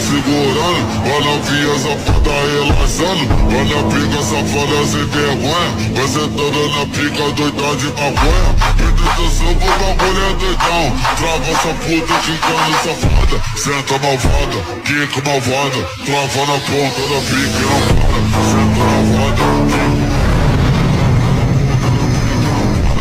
Segurando, olha a via safada relaxando. Olha a pica safada sem vergonha. Você toda na pica doida de maconha. Pedindo soco, o bagulho é doidão. Trava essa puta quicando safada. Senta malvada, quica malvada. Trava na ponta da pica e não para. Senta malvada.